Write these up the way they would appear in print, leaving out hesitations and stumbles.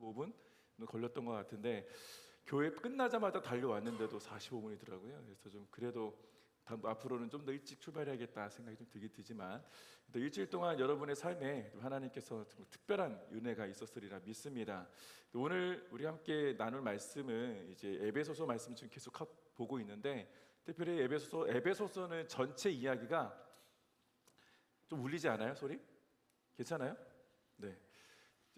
45분 걸렸던 것 같은데 교회 끝나자마자 달려왔는데도 45분이더라고요. 그래서 좀 그래도 앞으로는 좀 더 일찍 출발해야겠다 생각이 좀 들긴 드지만, 또 일주일 동안 여러분의 삶에 하나님께서 정말 특별한 은혜가 있었으리라 믿습니다. 오늘 우리 함께 나눌 말씀은 이제 에베소서 말씀 지금 계속 보고 있는데, 특별히 에베소서는 전체 이야기가 좀 울리지 않아요? 소리? 괜찮아요? 네.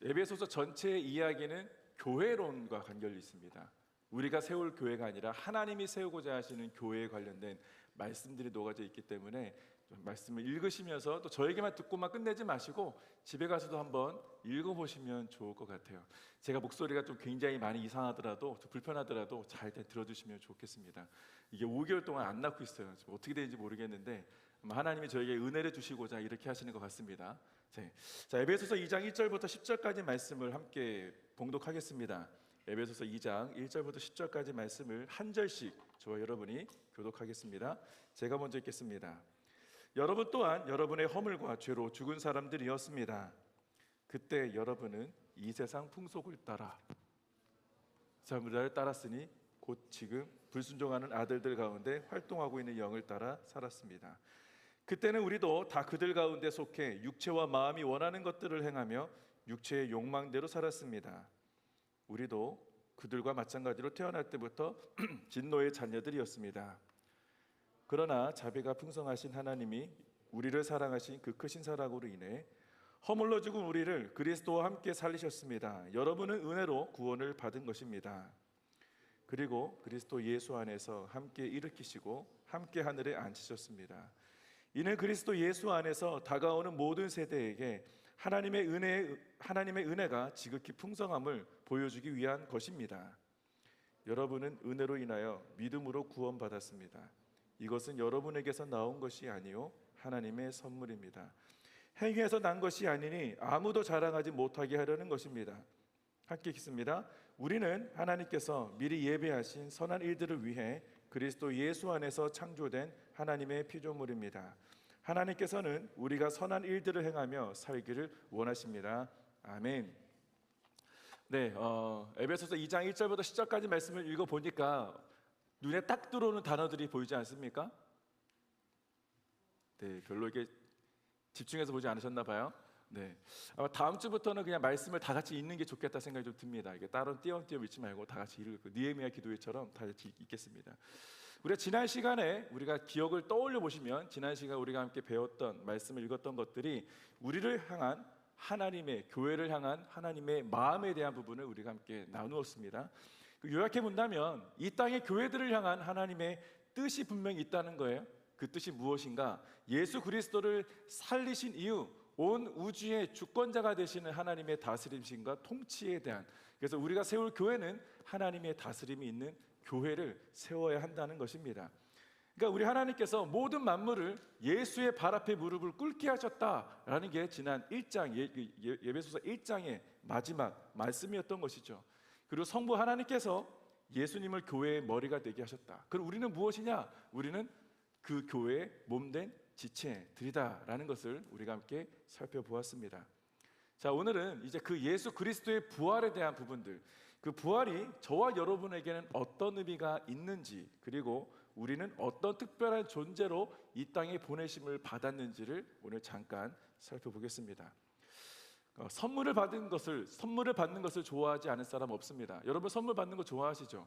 에베소서 전체 이야기는 교회론과 관련이 있습니다. 우리가 세울 교회가 아니라 하나님이 세우고자 하시는 교회에 관련된 말씀들이 녹아져 있기 때문에 말씀을 읽으시면서 또 저에게만 듣고만 끝내지 마시고 집에 가서도 한번 읽어보시면 좋을 것 같아요. 제가 목소리가 좀 굉장히 많이 이상하더라도, 좀 불편하더라도 잘 들어주시면 좋겠습니다. 이게 5개월 동안 안 낳고 있어요. 지금 어떻게 되는지 모르겠는데 하나님이 저에게 은혜를 주시고자 이렇게 하시는 것 같습니다. 자, 에베소서 2장 1절부터 10절까지 말씀을 함께 봉독하겠습니다. 에베소서 2장 1절부터 10절까지 말씀을 한 절씩 저와 여러분이 교독하겠습니다. 제가 먼저 읽겠습니다. 여러분 또한 여러분의 허물과 죄로 죽은 사람들이었습니다. 그때 여러분은 이 세상 풍속을 따라 자물을 따랐으니 곧 지금 불순종하는 아들들 가운데 활동하고 있는 영을 따라 살았습니다. 그때는 우리도 다 그들 가운데 속해 육체와 마음이 원하는 것들을 행하며 육체의 욕망대로 살았습니다. 우리도 그들과 마찬가지로 태어날 때부터 진노의 자녀들이었습니다. 그러나 자비가 풍성하신 하나님이 우리를 사랑하신 그 크신 사랑으로 인해 허물러 죽은 우리를 그리스도와 함께 살리셨습니다. 여러분은 은혜로 구원을 받은 것입니다. 그리고 그리스도 예수 안에서 함께 일으키시고 함께 하늘에 앉히셨습니다. 이는 그리스도 예수 안에서 다가오는 모든 세대에게 하나님의 은혜가 지극히 풍성함을 보여주기 위한 것입니다. 여러분은 은혜로 인하여 믿음으로 구원받았습니다. 이것은 여러분에게서 나온 것이 아니요 하나님의 선물입니다. 행위에서 난 것이 아니니 아무도 자랑하지 못하게 하려는 것입니다. 함께 읽습니다. 우리는 하나님께서 미리 예배하신 선한 일들을 위해 그리스도 예수 안에서 창조된 하나님의 피조물입니다. 하나님께서는 우리가 선한 일들을 행하며 살기를 원하십니다. 아멘. 네, 에베소서 2장 1절부터 10절까지 말씀을 읽어보니까 눈에 딱 들어오는 단어들이 보이지 않습니까? 네, 별로 이게 집중해서 보지 않으셨나 봐요. 네, 다음 주부터는 그냥 말씀을 다 같이 읽는 게 좋겠다 생각이 좀 듭니다. 이게 따로 띄엄띄엄 읽지 말고 다 같이 읽고 느헤미야 기도회처럼 다 같이 읽겠습니다. 우리가 지난 시간에 우리가 기억을 떠올려 보시면 지난 시간 우리가 함께 배웠던 말씀을 읽었던 것들이 우리를 향한 하나님의 교회를 향한 하나님의 마음에 대한 부분을 우리가 함께 나누었습니다. 요약해 본다면 이 땅의 교회들을 향한 하나님의 뜻이 분명히 있다는 거예요. 그 뜻이 무엇인가? 예수 그리스도를 살리신 이후 온 우주의 주권자가 되시는 하나님의 다스림신과 통치에 대한, 그래서 우리가 세울 교회는 하나님의 다스림이 있는 교회를 세워야 한다는 것입니다. 그러니까 우리 하나님께서 모든 만물을 예수의 발 앞에 무릎을 꿇게 하셨다라는 게 지난 1장 예배소서 1장의 마지막 말씀이었던 것이죠. 그리고 성부 하나님께서 예수님을 교회의 머리가 되게 하셨다. 그럼 우리는 무엇이냐? 우리는 그 교회의 몸된 지체들이다라는 것을 우리가 함께 살펴보았습니다. 자, 오늘은 이제 그 예수 그리스도의 부활에 대한 부분들, 그 부활이 저와 여러분에게는 어떤 의미가 있는지, 그리고 우리는 어떤 특별한 존재로 이 땅에 보내심을 받았는지를 오늘 잠깐 살펴보겠습니다. 선물을 받는 것을 좋아하지 않은 사람 없습니다. 여러분 선물 받는 거 좋아하시죠?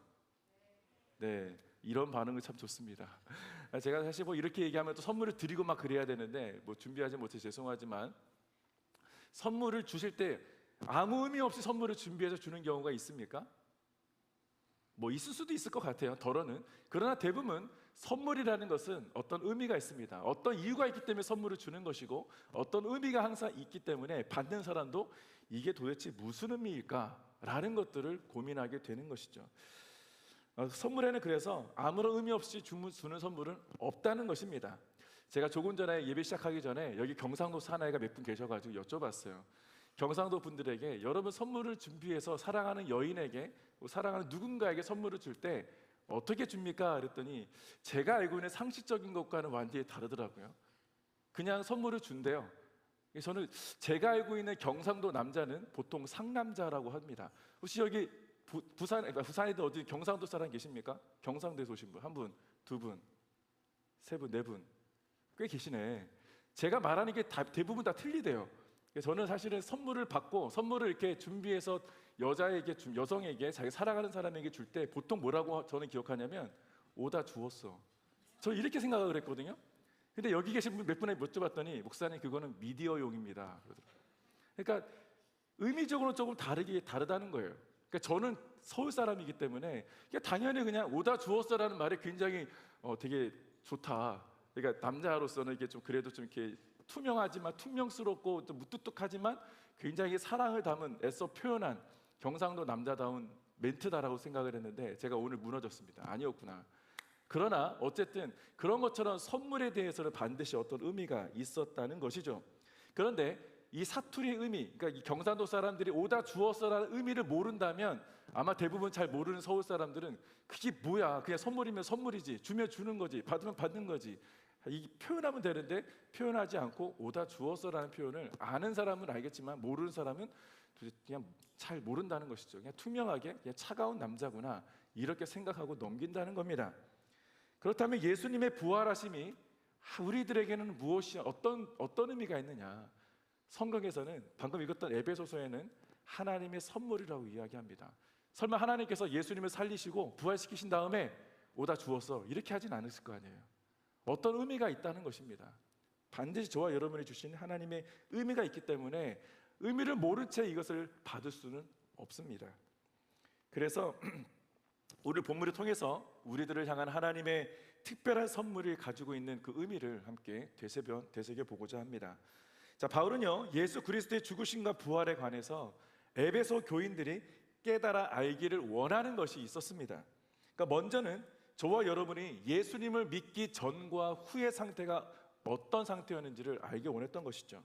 네, 이런 반응은 참 좋습니다. 제가 사실 뭐 이렇게 얘기하면 또 선물을 드리고 막 그래야 되는데 뭐 준비하지 못해 죄송하지만, 선물을 주실 때 아무 의미 없이 선물을 준비해서 주는 경우가 있습니까? 뭐 있을 수도 있을 것 같아요, 덜어는. 그러나 대부분 선물이라는 것은 어떤 의미가 있습니다. 어떤 이유가 있기 때문에 선물을 주는 것이고, 어떤 의미가 항상 있기 때문에 받는 사람도 이게 도대체 무슨 의미일까? 라는 것들을 고민하게 되는 것이죠. 선물에는 그래서 아무런 의미 없이 주는 선물은 없다는 것입니다. 제가 조금 전에 예배 시작하기 전에 여기 경상도 사나이가 몇 분 계셔가지고 여쭤봤어요. 경상도 분들에게 여러분 선물을 준비해서 사랑하는 여인에게, 사랑하는 누군가에게 선물을 줄 때 어떻게 줍니까? 그랬더니 제가 알고 있는 상식적인 것과는 완전히 다르더라고요. 그냥 선물을 준대요. 저는 제가 알고 있는 경상도 남자는 보통 상남자라고 합니다. 혹시 여기 부산에도 어디 경상도 사람 계십니까? 경상도에서 오신 분, 한 분, 두 분, 세 분, 네 분, 꽤 계시네. 제가 말하는 게 대부분 다 틀리대요. 저는 사실은 선물을 받고 선물을 이렇게 준비해서 여성에게 자기 사랑하는 사람에게 줄 때 보통 뭐라고 저는 기억하냐면 오다 주었어. 저 이렇게 생각을 했거든요. 근데 여기 계신 분 몇 분에 여쭤봤더니 목사님 그거는 미디어용입니다. 그러니까 의미적으로 조금 다르다는 거예요. 그러니까 저는 서울 사람이기 때문에 당연히 그냥 오다 주었어라는 말이 굉장히 되게 좋다. 그러니까 남자로서는 이게 좀 그래도 좀 이렇게 투명하지만 투명스럽고 또 무뚝뚝하지만 굉장히 사랑을 담은 애써 표현한 경상도 남자다운 멘트다라고 생각을 했는데 제가 오늘 무너졌습니다. 아니었구나. 그러나 어쨌든 그런 것처럼 선물에 대해서는 반드시 어떤 의미가 있었다는 것이죠. 그런데 이 사투리의 의미, 그러니까 이 경상도 사람들이 오다 주었어라는 의미를 모른다면 아마 대부분 잘 모르는 서울 사람들은 그게 뭐야? 그냥 선물이면 선물이지, 주면 주는 거지, 받으면 받는 거지. 이 표현하면 되는데 표현하지 않고 오다 주었어라는 표현을 아는 사람은 알겠지만 모르는 사람은 그냥 잘 모른다는 것이죠. 그냥 투명하게 그냥 차가운 남자구나 이렇게 생각하고 넘긴다는 겁니다. 그렇다면 예수님의 부활하심이 우리들에게는 무엇이 어떤 의미가 있느냐? 성경에서는 방금 읽었던 에베소서에는 하나님의 선물이라고 이야기합니다. 설마 하나님께서 예수님을 살리시고 부활시키신 다음에 오다 주었어 이렇게 하진 않았을 거 아니에요. 어떤 의미가 있다는 것입니다. 반드시 저와 여러분이 주신 하나님의 의미가 있기 때문에 의미를 모른 채 이것을 받을 수는 없습니다. 그래서 오늘 본문을 통해서 우리들을 향한 하나님의 특별한 선물이 가지고 있는 그 의미를 함께 되새겨 보고자 합니다. 자, 바울은요 예수 그리스도의 죽으심과 부활에 관해서 에베소 교인들이 깨달아 알기를 원하는 것이 있었습니다. 그러니까 먼저는 저와 여러분이 예수님을 믿기 전과 후의 상태가 어떤 상태였는지를 알기 원했던 것이죠.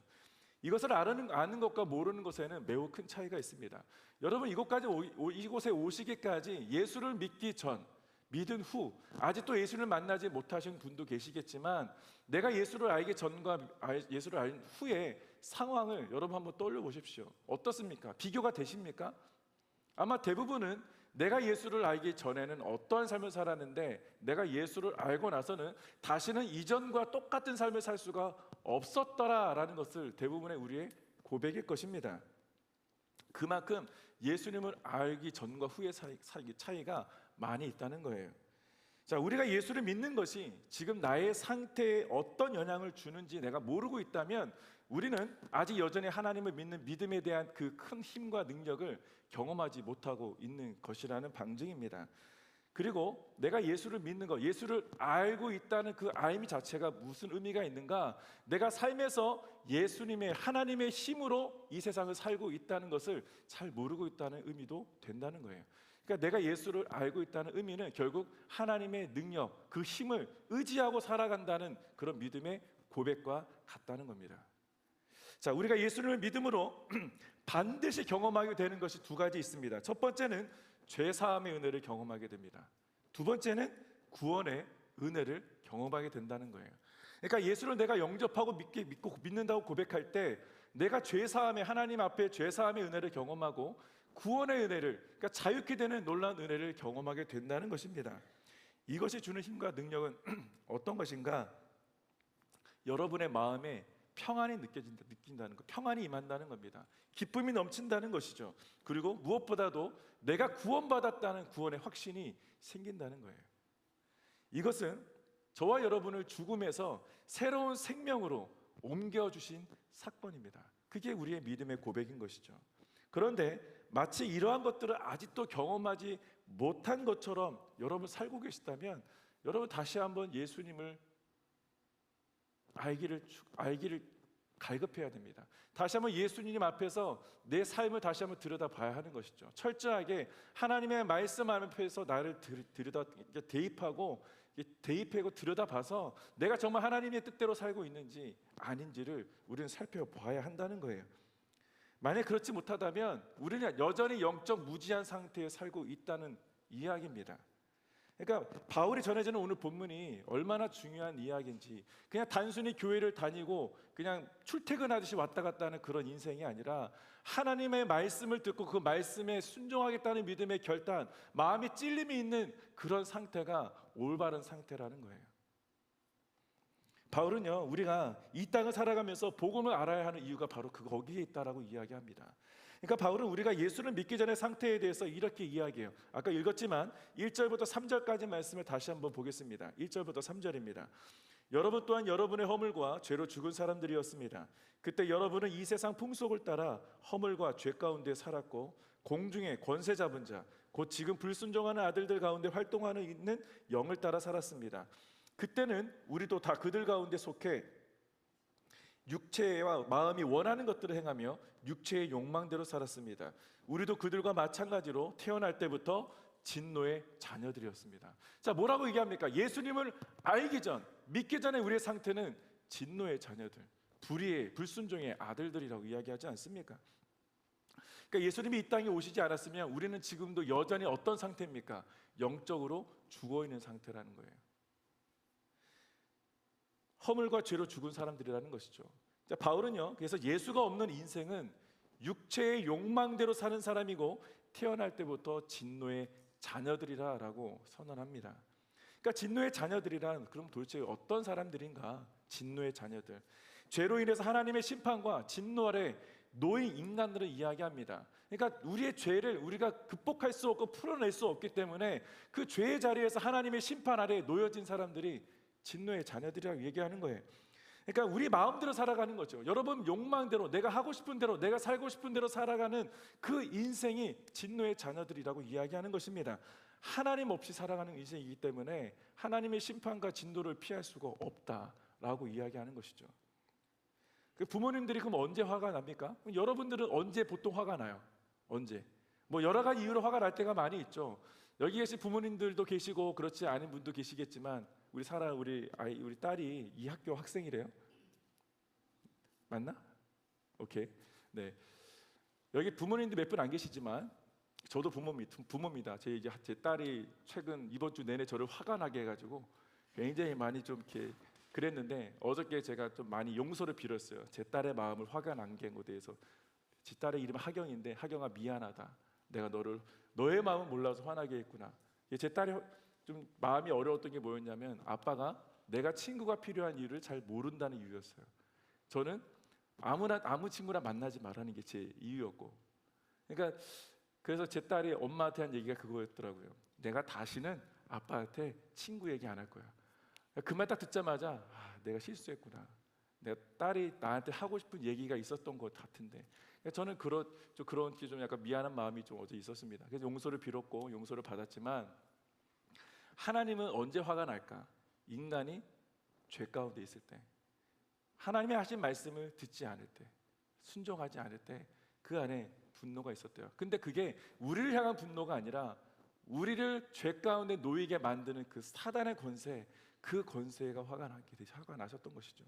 이것을 아는 것과 모르는 것에는 매우 큰 차이가 있습니다. 여러분 이곳에 오시기까지 예수를 믿기 전, 믿은 후 아직도 예수를 만나지 못하신 분도 계시겠지만 내가 예수를 알기 전과 예수를 알 후의 상황을 여러분 한번 떠올려 보십시오. 어떻습니까? 비교가 되십니까? 아마 대부분은 내가 예수를 알기 전에는 어떠한 삶을 살았는데 내가 예수를 알고 나서는 다시는 이전과 똑같은 삶을 살 수가 없었더라라는 것을 대부분의 우리의 고백일 것입니다. 그만큼 예수님을 알기 전과 후의 차이가 많이 있다는 거예요. 자, 우리가 예수를 믿는 것이 지금 나의 상태에 어떤 영향을 주는지 내가 모르고 있다면 우리는 아직 여전히 하나님을 믿는 믿음에 대한 그 큰 힘과 능력을 경험하지 못하고 있는 것이라는 방증입니다. 그리고 내가 예수를 믿는 것, 예수를 알고 있다는 그 알미 자체가 무슨 의미가 있는가? 내가 삶에서 예수님의 하나님의 힘으로 이 세상을 살고 있다는 것을 잘 모르고 있다는 의미도 된다는 거예요. 그러니까 내가 예수를 알고 있다는 의미는 결국 하나님의 능력, 그 힘을 의지하고 살아간다는 그런 믿음의 고백과 같다는 겁니다. 자, 우리가 예수님을 믿음으로 반드시 경험하게 되는 것이 두 가지 있습니다. 첫 번째는 죄 사함의 은혜를 경험하게 됩니다. 두 번째는 구원의 은혜를 경험하게 된다는 거예요. 그러니까 예수를 내가 영접하고 믿고 믿는다고 고백할 때 내가 죄 사함의 하나님 앞에 죄 사함의 은혜를 경험하고 구원의 은혜를, 그러니까 자유케 되는 놀라운 은혜를 경험하게 된다는 것입니다. 이것이 주는 힘과 능력은 어떤 것인가? 여러분의 마음에 평안이 느낀다는 것, 평안이 임한다는 겁니다. 기쁨이 넘친다는 것이죠. 그리고 무엇보다도 내가 구원받았다는 구원의 확신이 생긴다는 거예요. 이것은 저와 여러분을 죽음에서 새로운 생명으로 옮겨주신 사건입니다. 그게 우리의 믿음의 고백인 것이죠. 그런데 마치 이러한 것들을 아직도 경험하지 못한 것처럼 여러분 살고 계시다면 여러분 다시 한번 예수님을 알기를 갈급해야 됩니다. 다시 한번 예수님 앞에서 내 삶을 다시 한번 들여다봐야 하는 것이죠. 철저하게 하나님의 말씀 앞에서 나를 대입하고 들여다봐서 내가 정말 하나님의 뜻대로 살고 있는지 아닌지를 우리는 살펴봐야 한다는 거예요. 만약 그렇지 못하다면 우리는 여전히 영적 무지한 상태에 살고 있다는 이야기입니다. 그러니까 바울이 전해지는 오늘 본문이 얼마나 중요한 이야기인지, 그냥 단순히 교회를 다니고 그냥 출퇴근하듯이 왔다 갔다 하는 그런 인생이 아니라 하나님의 말씀을 듣고 그 말씀에 순종하겠다는 믿음의 결단, 마음에 찔림이 있는 그런 상태가 올바른 상태라는 거예요. 바울은요, 우리가 이 땅을 살아가면서 복음을 알아야 하는 이유가 바로 거기에 있다라고 이야기합니다. 그러니까 바울은 우리가 예수를 믿기 전의 상태에 대해서 이렇게 이야기해요. 아까 읽었지만 1절부터 3절까지 말씀을 다시 한번 보겠습니다. 1절부터 3절입니다. 여러분 또한 여러분의 허물과 죄로 죽은 사람들이었습니다. 그때 여러분은 이 세상 풍속을 따라 허물과 죄 가운데 살았고 공중에 권세 잡은 자, 곧 지금 불순종하는 아들들 가운데 활동하는 있는 영을 따라 살았습니다. 그때는 우리도 다 그들 가운데 속해 육체와 마음이 원하는 것들을 행하며 육체의 욕망대로 살았습니다. 우리도 그들과 마찬가지로 태어날 때부터 진노의 자녀들이었습니다. 자, 뭐라고 얘기합니까? 예수님을 알기 전, 믿기 전에 우리의 상태는 진노의 자녀들, 불의의, 불순종의 아들들이라고 이야기하지 않습니까? 그러니까 예수님이 이 땅에 오시지 않았으면 우리는 지금도 여전히 어떤 상태입니까? 영적으로 죽어있는 상태라는 거예요. 허물과 죄로 죽은 사람들이라는 것이죠. 자, 바울은요, 그래서 예수가 없는 인생은 육체의 욕망대로 사는 사람이고 태어날 때부터 진노의 자녀들이라고 선언합니다. 그러니까 진노의 자녀들이란 그럼 도대체 어떤 사람들인가? 진노의 자녀들, 죄로 인해서 하나님의 심판과 진노 아래 놓인 인간들을 이야기합니다. 그러니까 우리의 죄를 우리가 극복할 수 없고 풀어낼 수 없기 때문에 그 죄의 자리에서 하나님의 심판 아래 놓여진 사람들이 진노의 자녀들이라고 얘기하는 거예요. 그러니까 우리 마음대로 살아가는 거죠. 여러분 욕망대로, 내가 하고 싶은 대로, 내가 살고 싶은 대로 살아가는 그 인생이 진노의 자녀들이라고 이야기하는 것입니다. 하나님 없이 살아가는 인생이기 때문에 하나님의 심판과 진노를 피할 수가 없다라고 이야기하는 것이죠. 부모님들이 그럼 언제 화가 납니까? 여러분들은 언제 보통 화가 나요? 언제? 뭐 여러 가지 이유로 화가 날 때가 많이 있죠. 여기 계신 부모님들도 계시고 그렇지 않은 분도 계시겠지만 우리 딸이 이 학교 학생이래요. 맞나? 오케이. 네. 여기 부모님들 몇 분 안 계시지만 저도 부모입니다. 제 딸이 최근 이번 주 내내 저를 화가 나게 해가지고 굉장히 많이 좀 이렇게 그랬는데 어저께 제가 좀 많이 용서를 빌었어요. 제 딸의 마음을 화가 난 게 대해서. 제 딸의 이름은 하경인데, 하경아 미안하다. 내가 너의 마음을 몰라서 화나게 했구나. 제 딸이 좀 마음이 어려웠던 게 뭐였냐면 아빠가 내가 친구가 필요한 이유를 잘 모른다는 이유였어요. 저는 아무 친구나 만나지 말라는 게 제 이유였고, 그러니까 그래서 제 딸이 엄마한테 한 얘기가 그거였더라고요. 내가 다시는 아빠한테 친구 얘기 안 할 거야. 그 말 딱 듣자마자 내가 실수했구나. 내가 딸이 나한테 하고 싶은 얘기가 있었던 것 같은데, 저는 그런 좀 약간 미안한 마음이 좀 어제 있었습니다. 그래서 용서를 빌었고 용서를 받았지만 하나님은 언제 화가 날까? 인간이 죄 가운데 있을 때, 하나님이 하신 말씀을 듣지 않을 때, 순종하지 않을 때 그 안에 분노가 있었대요. 근데 그게 우리를 향한 분노가 아니라 우리를 죄 가운데 놓이게 만드는 그 사단의 권세, 그 권세가 화가 나셨던 것이죠.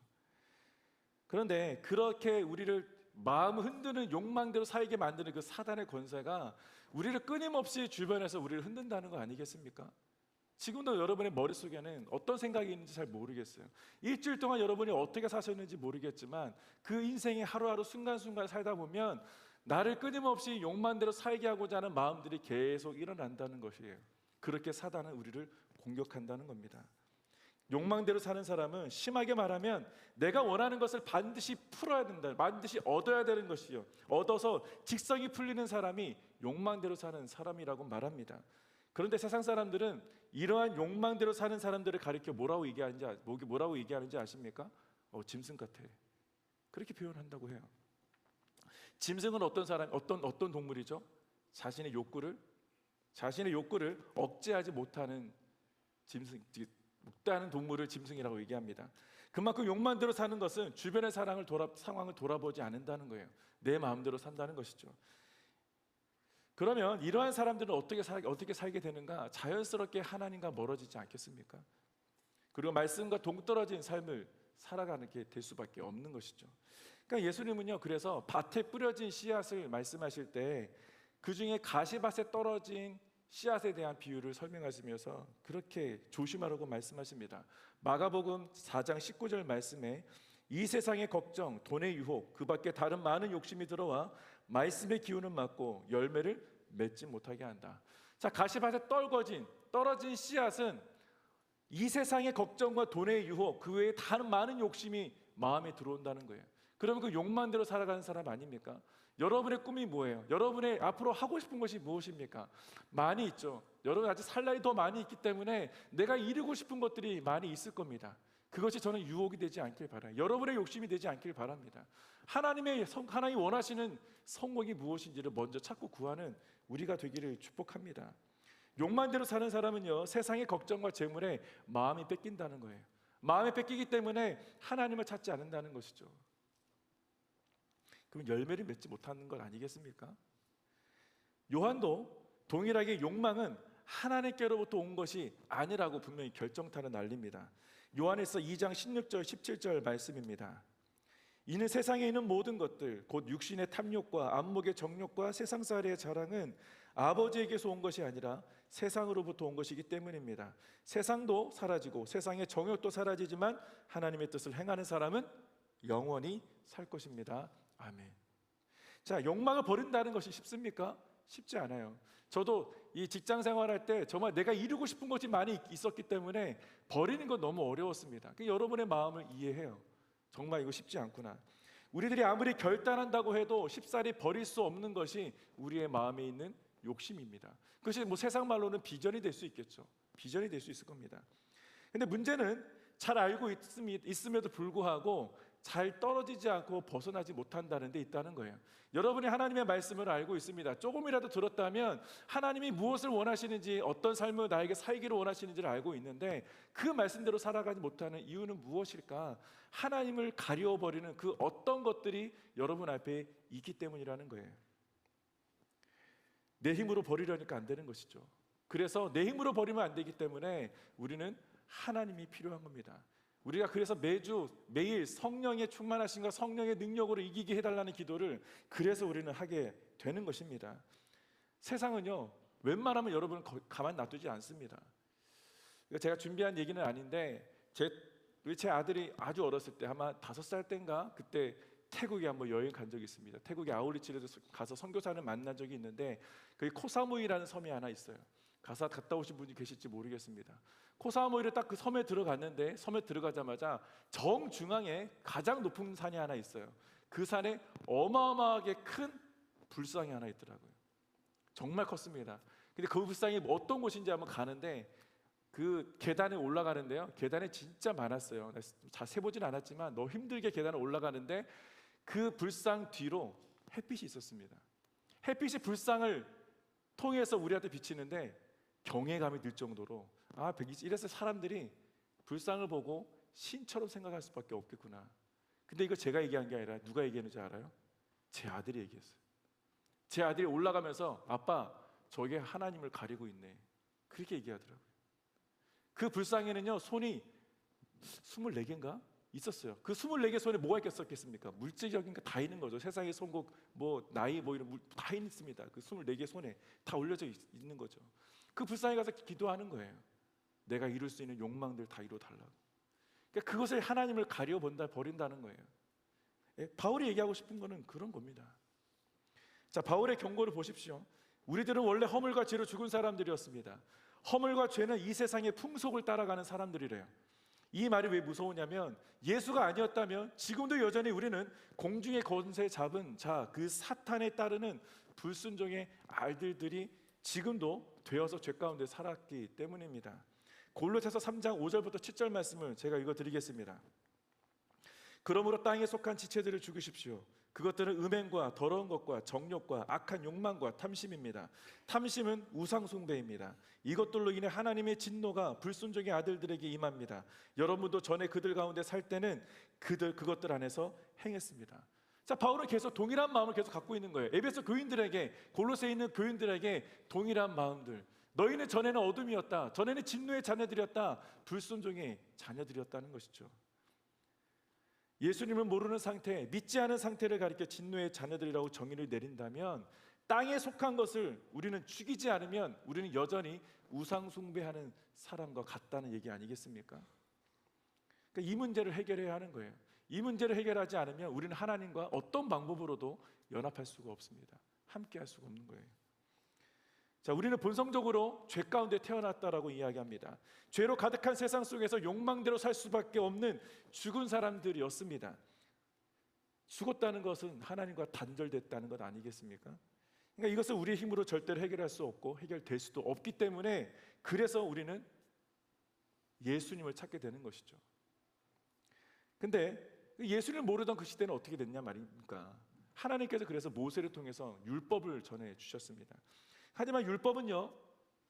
그런데 그렇게 우리를 마음을 흔드는 욕망대로 살게 만드는 그 사단의 권세가 우리를 끊임없이 주변에서 우리를 흔든다는 거 아니겠습니까? 지금도 여러분의 머릿속에는 어떤 생각이 있는지 잘 모르겠어요. 일주일 동안 여러분이 어떻게 사셨는지 모르겠지만 그 인생이 하루하루 순간순간 살다 보면 나를 끊임없이 욕망대로 살게 하고자 하는 마음들이 계속 일어난다는 것이에요. 그렇게 사단은 우리를 공격한다는 겁니다. 욕망대로 사는 사람은 심하게 말하면 내가 원하는 것을 반드시 풀어야 된다, 반드시 얻어야 되는 것이요, 얻어서 직성이 풀리는 사람이 욕망대로 사는 사람이라고 말합니다. 그런데 세상 사람들은 이러한 욕망대로 사는 사람들을 가리켜 뭐라고 얘기하는지 아십니까? 짐승 같아. 그렇게 표현한다고 해요. 짐승은 어떤 동물이죠? 자신의 욕구를 억제하지 못하는 못하는 동물을 짐승이라고 얘기합니다. 그만큼 욕망대로 사는 것은 주변의 상황을 돌아보지 않는다는 거예요. 내 마음대로 산다는 것이죠. 그러면 이러한 사람들은 어떻게 살게 되는가? 자연스럽게 하나님과 멀어지지 않겠습니까? 그리고 말씀과 동떨어진 삶을 살아가는 게 될 수밖에 없는 것이죠. 그러니까 예수님은요, 그래서 밭에 뿌려진 씨앗을 말씀하실 때 그 중에 가시밭에 떨어진 씨앗에 대한 비유를 설명하시면서 그렇게 조심하라고 말씀하십니다. 마가복음 4장 19절 말씀에 이 세상의 걱정, 돈의 유혹, 그 밖에 다른 많은 욕심이 들어와 말씀의 기운은 막고 열매를 맺지 못하게 한다. 자, 가시밭에 떨어진 씨앗은 이 세상의 걱정과 돈의 유혹, 그 외에 다른 많은 욕심이 마음에 들어온다는 거예요. 그러면 그 욕망대로 살아가는 사람 아닙니까? 여러분의 꿈이 뭐예요? 여러분의 앞으로 하고 싶은 것이 무엇입니까? 많이 있죠. 여러분 아직 살 날이 더 많이 있기 때문에 내가 이루고 싶은 것들이 많이 있을 겁니다. 그것이 저는 유혹이 되지 않길 바라요. 여러분의 욕심이 되지 않길 바랍니다. 하나님이 원하시는 성공이 무엇인지를 먼저 찾고 구하는 우리가 되기를 축복합니다. 욕망대로 사는 사람은요, 세상의 걱정과 재물에 마음이 뺏긴다는 거예요. 마음이 뺏기기 때문에 하나님을 찾지 않는다는 것이죠. 그럼 열매를 맺지 못하는 것 아니겠습니까? 요한도 동일하게 욕망은 하나님께로부터 온 것이 아니라고 분명히 결정타를 날립니다. 요한에서 2장 16절 17절 말씀입니다. 이는 세상에 있는 모든 것들 곧 육신의 탐욕과 안목의 정욕과 세상살이의 자랑은 아버지에게서 온 것이 아니라 세상으로부터 온 것이기 때문입니다. 세상도 사라지고 세상의 정욕도 사라지지만 하나님의 뜻을 행하는 사람은 영원히 살 것입니다. 아멘. 자, 욕망을 버린다는 것이 쉽습니까? 쉽지 않아요. 저도 이 직장 생활할 때 정말 내가 이루고 싶은 것이 많이 있었기 때문에 버리는 건 너무 어려웠습니다. 여러분의 마음을 이해해요. 정말 이거 쉽지 않구나. 우리들이 아무리 결단한다고 해도 쉽사리 버릴 수 없는 것이 우리의 마음에 있는 욕심입니다. 그것이 세상 말로는 비전이 될 수 있겠죠. 비전이 될 수 있을 겁니다. 근데 문제는 잘 알고 있음에도 불구하고 잘 떨어지지 않고 벗어나지 못한다는 데 있다는 거예요. 여러분이 하나님의 말씀을 알고 있습니다. 조금이라도 들었다면 하나님이 무엇을 원하시는지, 어떤 삶을 나에게 살기를 원하시는지를 알고 있는데 그 말씀대로 살아가지 못하는 이유는 무엇일까? 하나님을 가려버리는 그 어떤 것들이 여러분 앞에 있기 때문이라는 거예요. 내 힘으로 버리려니까 안 되는 것이죠. 그래서 내 힘으로 버리면 안 되기 때문에 우리는 하나님이 필요한 겁니다. 우리가 그래서 매일 성령의 충만하신과 성령의 능력으로 이기게 해달라는 기도를 그래서 우리는 하게 되는 것입니다. 세상은요, 웬만하면 여러분을 가만 놔두지 않습니다. 제가 준비한 얘기는 아닌데 제 아들이 아주 어렸을 때 아마 5살 때인가 그때 태국에 한번 여행 간 적이 있습니다. 태국의 아우리치에서 가서 선교사를 만난 적이 있는데 거기 코사무이라는 섬이 하나 있어요. 가서 갔다 오신 분이 계실지 모르겠습니다. 코사무이를 딱 그 섬에 들어갔는데 섬에 들어가자마자 정중앙에 가장 높은 산이 하나 있어요. 그 산에 어마어마하게 큰 불상이 하나 있더라고요. 정말 컸습니다. 근데 그 불상이 어떤 곳인지 한번 가는데 그 계단에 올라가는데요, 계단이 진짜 많았어요. 잘 세보진 않았지만 너무 힘들게 계단을 올라가는데 그 불상 뒤로 햇빛이 있었습니다. 햇빛이 불상을 통해서 우리한테 비치는데 경외감이 들 정도로 이래서 사람들이 불상을 보고 신처럼 생각할 수밖에 없겠구나. 근데 이거 제가 얘기한 게 아니라 누가 얘기했는지 알아요? 제 아들이 얘기했어요. 제 아들이 올라가면서 아빠 저게 하나님을 가리고 있네, 그렇게 얘기하더라고요. 그 불상에는요 손이 24개인가 있었어요. 그 24개 손에 뭐가 있었겠습니까? 물질적인 거 다 있는 거죠. 세상의 선곡, 나이 이런 다 있습니다. 그 24개 손에 다 올려져 있는 거죠. 그 불상에 가서 기도하는 거예요. 내가 이룰 수 있는 욕망들 다 이뤄달라고. 그러니까 그것을 하나님을 버린다는 거예요. 바울이 얘기하고 싶은 거는 그런 겁니다. 자, 바울의 경고를 보십시오. 우리들은 원래 허물과 죄로 죽은 사람들이었습니다. 허물과 죄는 이 세상의 풍속을 따라가는 사람들이래요. 이 말이 왜 무서우냐면 예수가 아니었다면 지금도 여전히 우리는 공중의 권세 잡은 자, 그 사탄에 따르는 불순종의 알들들이 지금도 되어서 죄 가운데 살았기 때문입니다. 골로새서 3장 5절부터 7절 말씀을 제가 읽어드리겠습니다. 그러므로 땅에 속한 지체들을 죽이십시오. 그것들은 음행과 더러운 것과 정욕과 악한 욕망과 탐심입니다. 탐심은 우상 숭배입니다. 이것들로 인해 하나님의 진노가 불순종의 아들들에게 임합니다. 여러분도 전에 그들 가운데 살 때는 그것들 안에서 행했습니다. 자, 바울은 계속 동일한 마음을 계속 갖고 있는 거예요. 에베소 교인들에게, 골로새에 있는 교인들에게 동일한 마음들. 너희는 전에는 어둠이었다. 전에는 진노의 자녀들이었다. 불순종의 자녀들이었다는 것이죠. 예수님을 모르는 상태, 믿지 않은 상태를 가리켜 진노의 자녀들이라고 정의를 내린다면 땅에 속한 것을 우리는 죽이지 않으면 우리는 여전히 우상 숭배하는 사람과 같다는 얘기 아니겠습니까? 그러니까 이 문제를 해결해야 하는 거예요. 이 문제를 해결하지 않으면 우리는 하나님과 어떤 방법으로도 연합할 수가 없습니다. 함께 할 수가 없는 거예요. 자, 우리는 본성적으로 죄 가운데 태어났다라고 이야기합니다. 죄로 가득한 세상 속에서 욕망대로 살 수밖에 없는 죽은 사람들이었습니다. 죽었다는 것은 하나님과 단절됐다는 것 아니겠습니까? 그러니까 이것을 우리의 힘으로 절대로 해결할 수 없고 해결될 수도 없기 때문에, 그래서 우리는 예수님을 찾게 되는 것이죠. 근데 예수님을 모르던 그 시대는 어떻게 됐냐 말입니까? 하나님께서 그래서 모세를 통해서 율법을 전해 주셨습니다. 하지만 율법은요,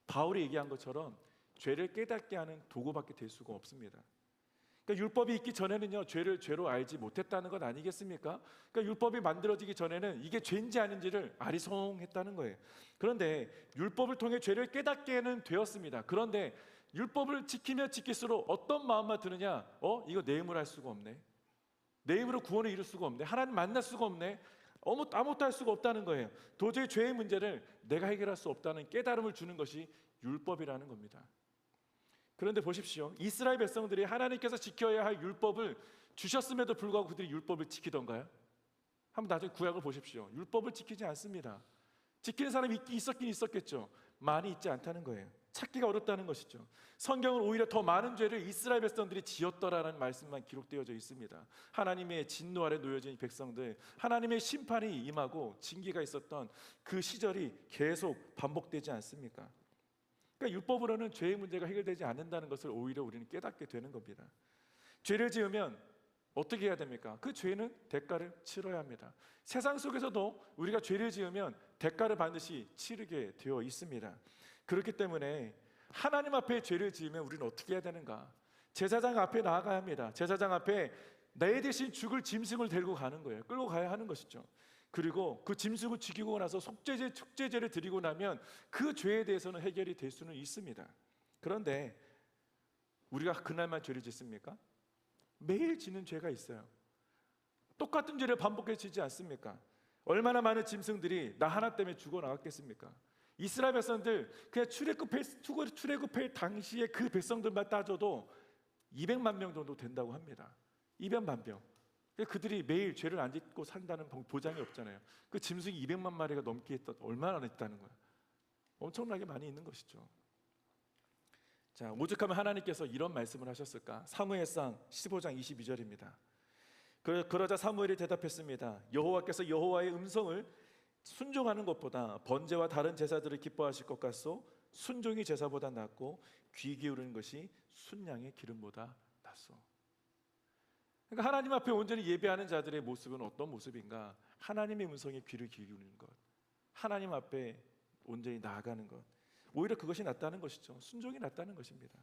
바울이 얘기한 것처럼 죄를 깨닫게 하는 도구밖에 될 수가 없습니다. 그러니까 율법이 있기 전에는요, 죄를 죄로 알지 못했다는 것 아니겠습니까? 그러니까 율법이 만들어지기 전에는 이게 죄인지 아닌지를 아리송했다는 거예요. 그런데 율법을 통해 죄를 깨닫게는 되었습니다. 그런데 율법을 지키면 지킬수록 어떤 마음만 드느냐? 이거 내 힘으로 할 수가 없네. 내 힘으로 구원을 이룰 수가 없네. 하나님 만날 수가 없네. 아무것도 할 수가 없다는 거예요. 도저히 죄의 문제를 내가 해결할 수 없다는 깨달음을 주는 것이 율법이라는 겁니다. 그런데 보십시오. 이스라엘 백성들이 하나님께서 지켜야 할 율법을 주셨음에도 불구하고 그들이 율법을 지키던가요? 한번 나중에 구약을 보십시오. 율법을 지키지 않습니다. 지키는 사람이 있었긴 있었겠죠. 많이 있지 않다는 거예요. 찾기가 어렵다는 것이죠. 성경은 오히려 더 많은 죄를 이스라엘 백성들이 지었더라라는 말씀만 기록되어져 있습니다. 하나님의 진노 아래 놓여진 백성들, 하나님의 심판이 임하고 징계가 있었던 그 시절이 계속 반복되지 않습니까? 그러니까 율법으로는 죄의 문제가 해결되지 않는다는 것을 오히려 우리는 깨닫게 되는 겁니다. 죄를 지으면 어떻게 해야 됩니까? 그 죄는 대가를 치러야 합니다. 세상 속에서도 우리가 죄를 지으면 대가를 반드시 치르게 되어 있습니다. 그렇기 때문에 하나님 앞에 죄를 지으면 우리는 어떻게 해야 되는가? 제사장 앞에 나아가야 합니다. 제사장 앞에 내 대신 죽을 짐승을 데리고 가는 거예요. 끌고 가야 하는 것이죠. 그리고 그 짐승을 죽이고 나서 속죄제, 축제제를 드리고 나면 그 죄에 대해서는 해결이 될 수는 있습니다. 그런데 우리가 그날만 죄를 짓습니까? 매일 지는 죄가 있어요. 똑같은 죄를 반복해 지지 않습니까? 얼마나 많은 짐승들이 나 하나 때문에 죽어나갔겠습니까? 이스라엘 백성들 그냥 출애굽할 당시에 그 백성들만 따져도 200만 명 정도 된다고 합니다. 200만 명. 그들이 매일 죄를 안 짓고 산다는 보장이 없잖아요. 그 짐승이 200만 마리가 넘게 있다, 얼마나 있다는 거야? 엄청나게 많이 있는 것이죠. 자, 오죽하면 하나님께서 이런 말씀을 하셨을까? 사무엘상 15장 22절입니다. 그러자 사무엘이 대답했습니다. 여호와께서 여호와의 음성을 순종하는 것보다 번제와 다른 제사들을 기뻐하실 것 같소. 순종이 제사보다 낫고 귀 기울이는 것이 순양의 기름보다 낫소. 그러니까 하나님 앞에 온전히 예배하는 자들의 모습은 어떤 모습인가? 하나님의 음성에 귀를 기울이는 것, 하나님 앞에 온전히 나아가는 것, 오히려 그것이 낫다는 것이죠. 순종이 낫다는 것입니다.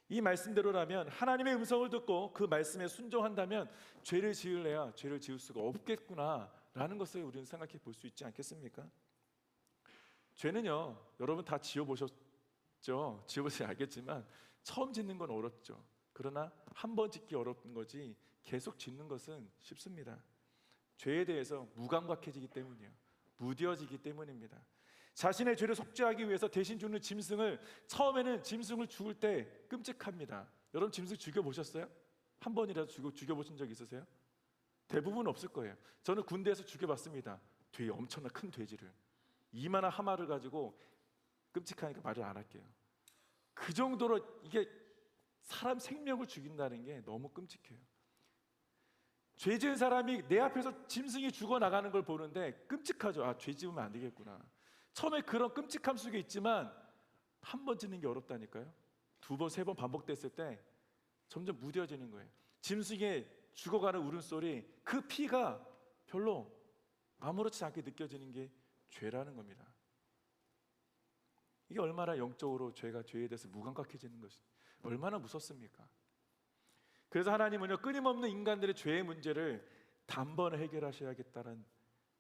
이 말씀대로라면 하나님의 음성을 듣고 그 말씀에 순종한다면 죄를 지을래야 죄를 지을 수가 없겠구나라는 것을 우리는 생각해 볼 수 있지 않겠습니까? 죄는요, 여러분 다 지어보셨죠? 지어보셔야 알겠지만 처음 짓는 건 어렵죠. 그러나 한 번 짓기 어려운 거지 계속 짓는 것은 쉽습니다. 죄에 대해서 무감각해지기 때문이에요. 무뎌지기 때문입니다. 자신의 죄를 속죄하기 위해서 대신 죽는 짐승을, 처음에는 짐승을 죽을 때 끔찍합니다. 여러분 짐승 죽여보셨어요? 한 번이라도 죽여보신 적 있으세요? 대부분 없을 거예요. 저는 군대에서 죽여봤습니다. 되게 엄청난 큰 돼지를, 이만한 하마를 가지고, 끔찍하니까 말을 안 할게요. 그 정도로 이게 사람 생명을 죽인다는 게 너무 끔찍해요. 죄 지은 사람이 내 앞에서 짐승이 죽어나가는 걸 보는데 끔찍하죠. 아, 죄 지으면 안 되겠구나. 처음에 그런 끔찍함 속에 있지만 한 번 짓는 게 어렵다니까요. 두 번, 세 번 반복됐을 때 점점 무뎌지는 거예요. 짐승의 죽어가는 울음소리, 그 피가 별로 아무렇지 않게 느껴지는 게 죄라는 겁니다. 이게 얼마나 영적으로 죄에 대해서 무감각해지는 것이 얼마나 무섭습니까? 그래서 하나님은요, 끊임없는 인간들의 죄의 문제를 단번에 해결하셔야겠다는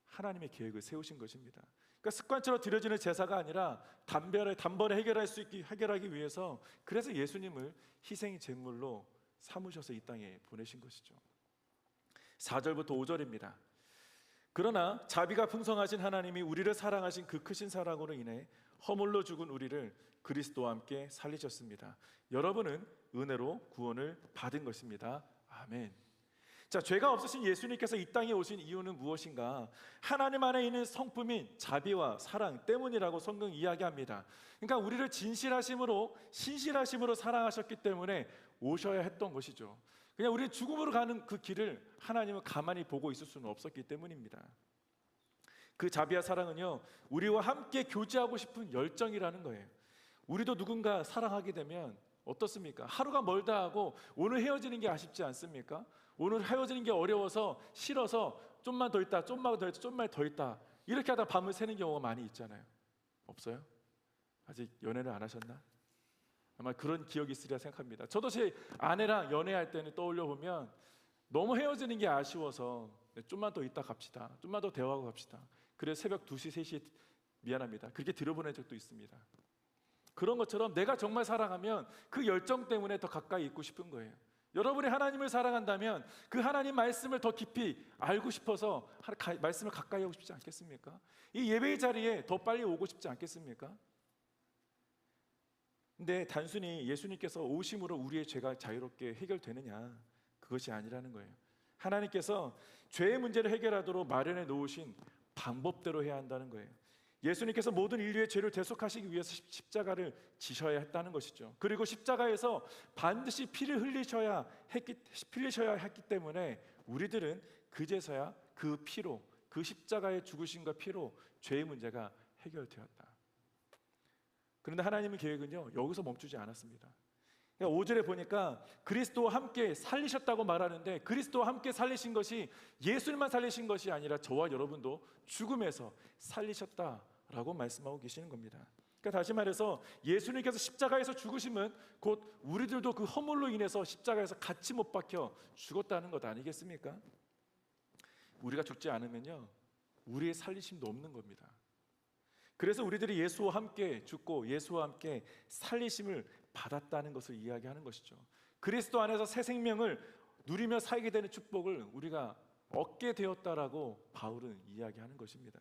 하나님의 계획을 세우신 것입니다. 그러니까 습관처럼 드려지는 제사가 아니라 단번에 해결하기 위해서, 그래서 예수님을 희생의 제물로 삼으셔서 이 땅에 보내신 것이죠. 4절부터 5절입니다. 그러나 자비가 풍성하신 하나님이 우리를 사랑하신 그 크신 사랑으로 인해 허물로 죽은 우리를 그리스도와 함께 살리셨습니다. 여러분은 은혜로 구원을 받은 것입니다. 아멘. 자, 죄가 없으신 예수님께서 이 땅에 오신 이유는 무엇인가? 하나님 안에 있는 성품인 자비와 사랑 때문이라고 성경 이야기합니다. 그러니까 우리를 진실하심으로 신실하심으로 사랑하셨기 때문에 오셔야 했던 것이죠. 그냥 우리 죽음으로 가는 그 길을 하나님은 가만히 보고 있을 수는 없었기 때문입니다. 그 자비와 사랑은요, 우리와 함께 교제하고 싶은 열정이라는 거예요. 우리도 누군가 사랑하게 되면 어떻습니까? 하루가 멀다 하고 오늘 헤어지는 게 아쉽지 않습니까? 오늘 헤어지는 게 어려워서 싫어서 좀만 더 있다, 좀만 더 있다, 좀만 더 있다 이렇게 하다 밤을 새는 경우가 많이 있잖아요. 없어요? 아직 연애를 안 하셨나? 아마 그런 기억이 있으리라 생각합니다. 저도 제 아내랑 연애할 때는 떠올려 보면 너무 헤어지는 게 아쉬워서 좀만 더 있다 갑시다, 좀만 더 대화하고 갑시다. 그래서 새벽 2시, 3시에 미안합니다 그렇게 들여보낸 적도 있습니다. 그런 것처럼 내가 정말 사랑하면 그 열정 때문에 더 가까이 있고 싶은 거예요. 여러분이 하나님을 사랑한다면 그 하나님 말씀을 더 깊이 알고 싶어서 말씀을 가까이 하고 싶지 않겠습니까? 이 예배의 자리에 더 빨리 오고 싶지 않겠습니까? 근데 단순히 예수님께서 오심으로 우리의 죄가 자유롭게 해결되느냐, 그것이 아니라는 거예요. 하나님께서 죄의 문제를 해결하도록 마련해 놓으신 방법대로 해야 한다는 거예요. 예수님께서 모든 인류의 죄를 대속하시기 위해서 십자가를 지셔야 했다는 것이죠. 그리고 십자가에서 반드시 피를 흘리셔야 했기 때문에 우리들은 그제서야 그 피로, 그 십자가의 죽으심과 피로 죄의 문제가 해결되었다. 그런데 하나님의 계획은요, 여기서 멈추지 않았습니다. 5절에 보니까 그리스도와 함께 살리셨다고 말하는데, 그리스도와 함께 살리신 것이 예수님만 살리신 것이 아니라 저와 여러분도 죽음에서 살리셨다라고 말씀하고 계시는 겁니다. 그러니까 다시 말해서 예수님께서 십자가에서 죽으심은 곧 우리들도 그 허물로 인해서 십자가에서 같이 못 박혀 죽었다는 것 아니겠습니까? 우리가 죽지 않으면요, 우리의 살리심도 없는 겁니다. 그래서 우리들이 예수와 함께 죽고 예수와 함께 살리심을 받았다는 것을 이야기하는 것이죠. 그리스도 안에서 새 생명을 누리며 살게 되는 축복을 우리가 얻게 되었다라고 바울은 이야기하는 것입니다.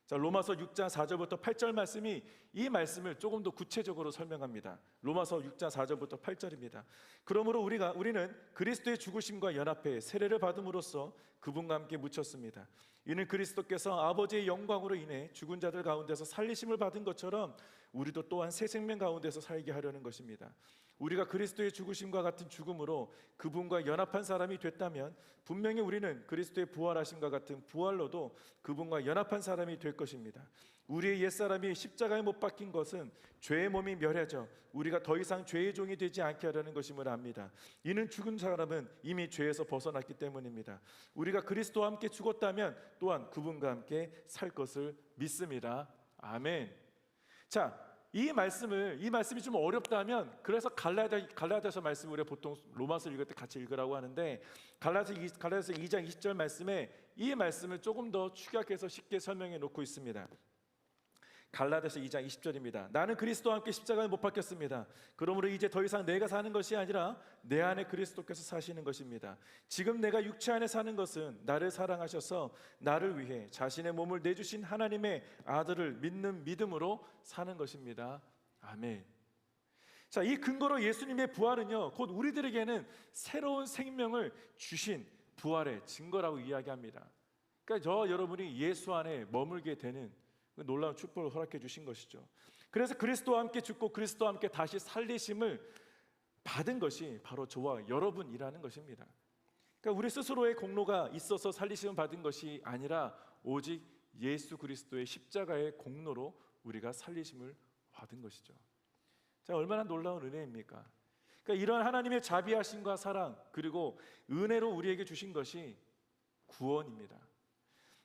자, 로마서 6장 4절부터 8절 말씀이 이 말씀을 조금 더 구체적으로 설명합니다. 로마서 6장 4절부터 8절입니다. 그러므로 우리는 그리스도의 죽으심과 연합해 세례를 받음으로써 그분과 함께 묻혔습니다. 이는 그리스도께서 아버지의 영광으로 인해 죽은 자들 가운데서 살리심을 받은 것처럼 우리도 또한 새 생명 가운데서 살게 하려는 것입니다. 우리가 그리스도의 죽으심과 같은 죽음으로 그분과 연합한 사람이 됐다면 분명히 우리는 그리스도의 부활하심과 같은 부활로도 그분과 연합한 사람이 될 것입니다. 우리의 옛사람이 십자가에 못 박힌 것은 죄의 몸이 멸해져 우리가 더 이상 죄의 종이 되지 않게 하려는 것임을 압니다. 이는 죽은 사람은 이미 죄에서 벗어났기 때문입니다. 우리가 그리스도와 함께 죽었다면 또한 그분과 함께 살 것을 믿습니다. 아멘. 자, 이 말씀이 좀 어렵다면 그래서 갈라디아서 말씀을 우리가 보통 로마서 읽을 때 같이 읽으라고 하는데, 갈라디아서 2장 20절 말씀에 이 말씀을 조금 더 축약해서 쉽게 설명해 놓고 있습니다. 갈라디아서 2장 20절입니다. 나는 그리스도와 함께 십자가에 못 박혔습니다. 그러므로 이제 더 이상 내가 사는 것이 아니라 내 안에 그리스도께서 사시는 것입니다. 지금 내가 육체 안에 사는 것은 나를 사랑하셔서 나를 위해 자신의 몸을 내주신 하나님의 아들을 믿는 믿음으로 사는 것입니다. 아멘. 자, 이 근거로 예수님의 부활은요, 곧 우리들에게는 새로운 생명을 주신 부활의 증거라고 이야기합니다. 그러니까 저와 여러분이 예수 안에 머물게 되는 놀라운 축복을 허락해 주신 것이죠. 그래서 그리스도와 함께 죽고 그리스도와 함께 다시 살리심을 받은 것이 바로 저와 여러분이라는 것입니다. 그러니까 우리 스스로의 공로가 있어서 살리심을 받은 것이 아니라 오직 예수 그리스도의 십자가의 공로로 우리가 살리심을 받은 것이죠. 자, 얼마나 놀라운 은혜입니까? 그러니까 이런 하나님의 자비하심과 사랑 그리고 은혜로 우리에게 주신 것이 구원입니다.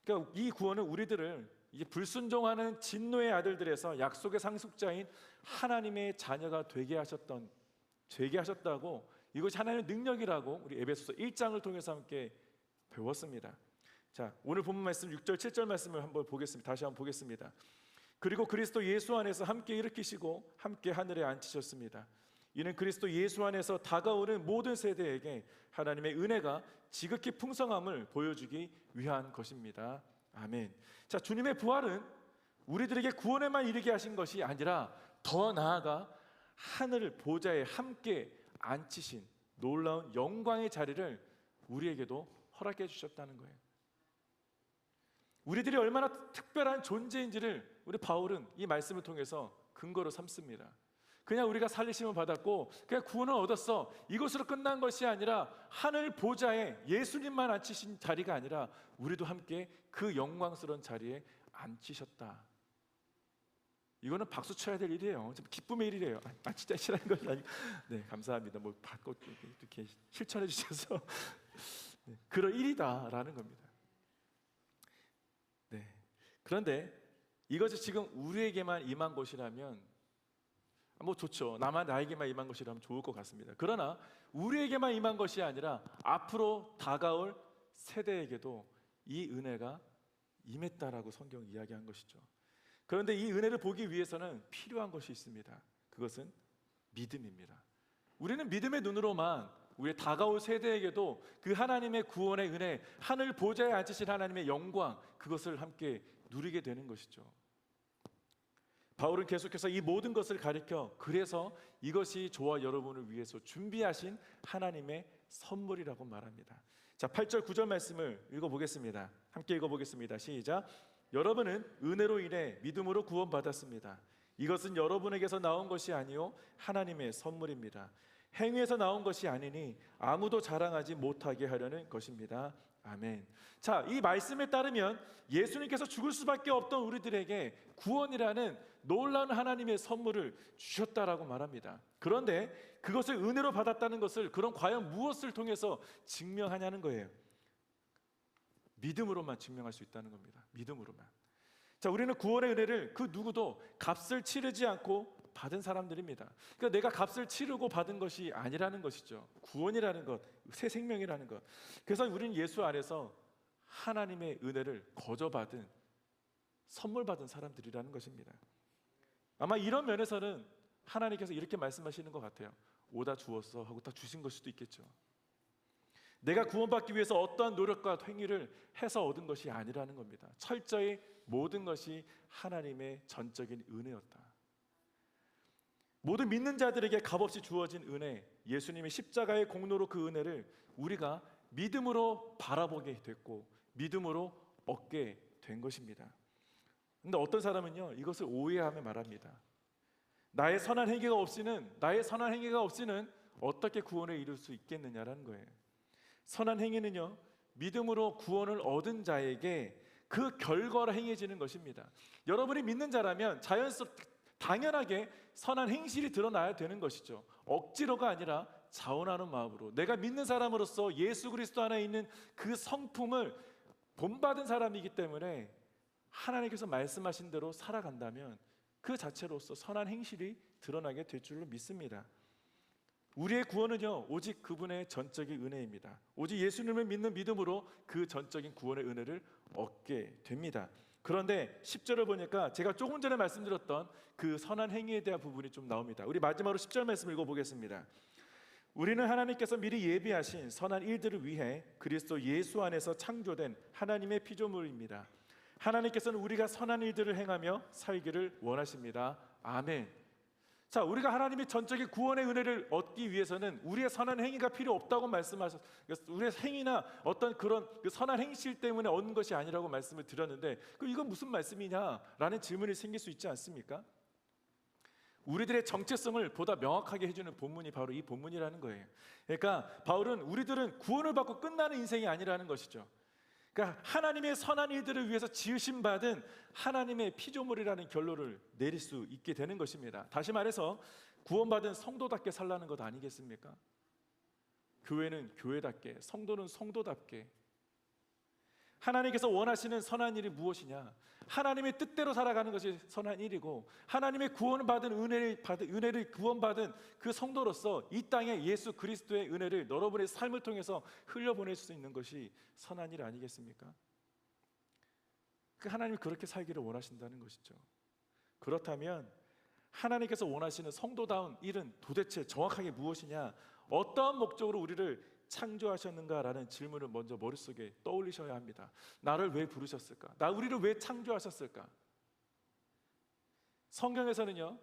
그러니까 이 구원은 우리들을 이제 불순종하는 진노의 아들들에서 약속의 상속자인 하나님의 자녀가 되게 하셨다고, 이것이 하나님의 능력이라고 우리 에베소서 1장을 통해서 함께 배웠습니다. 자, 오늘 본문 말씀 6절 7절 말씀을 한번 보겠습니다. 다시 한번 보겠습니다. 그리고 그리스도 예수 안에서 함께 일으키시고 함께 하늘에 앉히셨습니다. 이는 그리스도 예수 안에서 다가오는 모든 세대에게 하나님의 은혜가 지극히 풍성함을 보여주기 위한 것입니다. 아멘. 자, 주님의 부활은 우리들에게 구원에만 이르게 하신 것이 아니라 더 나아가 하늘 보좌에 함께 앉히신 놀라운 영광의 자리를 우리에게도 허락해 주셨다는 거예요. 우리들이 얼마나 특별한 존재인지를 우리 바울은 이 말씀을 통해서 근거로 삼습니다. 그냥 우리가 살리심을 받았고 그냥 구원을 얻었어, 이것으로 끝난 것이 아니라 하늘 보좌에 예수님만 앉히신 자리가 아니라 우리도 함께 그 영광스러운 자리에 앉히셨다. 이거는 박수 쳐야 될 일이에요. 기쁨의 일이래요. 진짜 싫어하는 것이 아니고, 네, 감사합니다. 뭐 받고 이렇게 실천해 주셔서 네, 그럴 일이다라는 겁니다. 네. 그런데 이것이 지금 우리에게만 임한 것이라면 뭐 좋죠. 나에게만 임한 것이라면 좋을 것 같습니다. 그러나 우리에게만 임한 것이 아니라 앞으로 다가올 세대에게도 이 은혜가 임했다라고 성경 이야기한 것이죠. 그런데 이 은혜를 보기 위해서는 필요한 것이 있습니다. 그것은 믿음입니다. 우리는 믿음의 눈으로만 우리의 다가올 세대에게도 그 하나님의 구원의 은혜, 하늘 보좌에 앉으신 하나님의 영광, 그것을 함께 누리게 되는 것이죠. 바울은 계속해서 이 모든 것을 가리켜 그래서 이것이 저와 여러분을 위해서 준비하신 하나님의 선물이라고 말합니다. 자, 8절 9절 말씀을 읽어보겠습니다. 함께 읽어보겠습니다. 시작. 여러분은 은혜로 인해 믿음으로 구원받았습니다. 이것은 여러분에게서 나온 것이 아니요 하나님의 선물입니다. 행위에서 나온 것이 아니니 아무도 자랑하지 못하게 하려는 것입니다. 아멘. 자, 이 말씀에 따르면 예수님께서 죽을 수밖에 없던 우리들에게 구원이라는 놀라운 하나님의 선물을 주셨다라고 말합니다. 그런데 그것을 은혜로 받았다는 것을 그럼 과연 무엇을 통해서 증명하냐는 거예요. 믿음으로만 증명할 수 있다는 겁니다. 믿음으로만. 자, 우리는 구원의 은혜를 그 누구도 값을 치르지 않고 받은 사람들입니다. 그러니까 내가 값을 치르고 받은 것이 아니라는 것이죠. 구원이라는 것, 새 생명이라는 것. 그래서 우리는 예수 안에서 하나님의 은혜를 거저받은, 선물 받은 사람들이라는 것입니다. 아마 이런 면에서는 하나님께서 이렇게 말씀하시는 것 같아요. 오다 주었어 하고 다 주신 걸 수도 있겠죠. 내가 구원받기 위해서 어떠한 노력과 행위를 해서 얻은 것이 아니라는 겁니다. 철저히 모든 것이 하나님의 전적인 은혜였다. 모든 믿는 자들에게 값없이 주어진 은혜, 예수님의 십자가의 공로로 그 은혜를 우리가 믿음으로 바라보게 됐고 믿음으로 얻게 된 것입니다. 근데 어떤 사람은요, 이것을 오해하며 말합니다. 나의 선한 행위가 없이는 어떻게 구원에 이룰 수 있겠느냐라는 거예요. 선한 행위는요, 믿음으로 구원을 얻은 자에게 그 결과로 행해지는 것입니다. 여러분이 믿는 자라면 당연하게 선한 행실이 드러나야 되는 것이죠. 억지로가 아니라 자원하는 마음으로, 내가 믿는 사람으로서 예수 그리스도 안에 있는 그 성품을 본받은 사람이기 때문에 하나님께서 말씀하신 대로 살아간다면 그 자체로서 선한 행실이 드러나게 될 줄로 믿습니다. 우리의 구원은요, 오직 그분의 전적인 은혜입니다. 오직 예수님을 믿는 믿음으로 그 전적인 구원의 은혜를 얻게 됩니다. 그런데 10절을 보니까 제가 조금 전에 말씀드렸던 그 선한 행위에 대한 부분이 좀 나옵니다. 우리 마지막으로 10절 말씀 읽어보겠습니다. 우리는 하나님께서 미리 예비하신 선한 일들을 위해 그리스도 예수 안에서 창조된 하나님의 피조물입니다. 하나님께서는 우리가 선한 일들을 행하며 살기를 원하십니다. 아멘. 자, 우리가 하나님의 전적인 구원의 은혜를 얻기 위해서는 우리의 선한 행위가 필요 없다고 말씀하셨어요. 우리의 행위나 어떤 그런 그 선한 행실 때문에 얻는 것이 아니라고 말씀을 드렸는데, 그럼 이건 무슨 말씀이냐라는 질문이 생길 수 있지 않습니까? 우리들의 정체성을 보다 명확하게 해주는 본문이 바로 이 본문이라는 거예요. 그러니까 바울은 우리들은 구원을 받고 끝나는 인생이 아니라는 것이죠. 그러니까 하나님의 선한 일들을 위해서 지으심 받은 하나님의 피조물이라는 결론을 내릴 수 있게 되는 것입니다. 다시 말해서 구원받은 성도답게 살라는 것 아니겠습니까? 교회는 교회답게, 성도는 성도답게. 하나님께서 원하시는 선한 일이 무엇이냐? 하나님의 뜻대로 살아가는 것이 선한 일이고, 하나님의 구원을 받은 은혜를 구원받은 그 성도로서 이 땅에 예수 그리스도의 은혜를 여러분의 삶을 통해서 흘려보낼 수 있는 것이 선한 일 아니겠습니까? 하나님이 그렇게 살기를 원하신다는 것이죠. 그렇다면 하나님께서 원하시는 성도다운 일은 도대체 정확하게 무엇이냐? 어떠한 목적으로 우리를 창조하셨는가라는 질문을 먼저 머릿속에 떠올리셔야 합니다. 나를 왜 부르셨을까? 우리를 왜 창조하셨을까? 성경에서는요,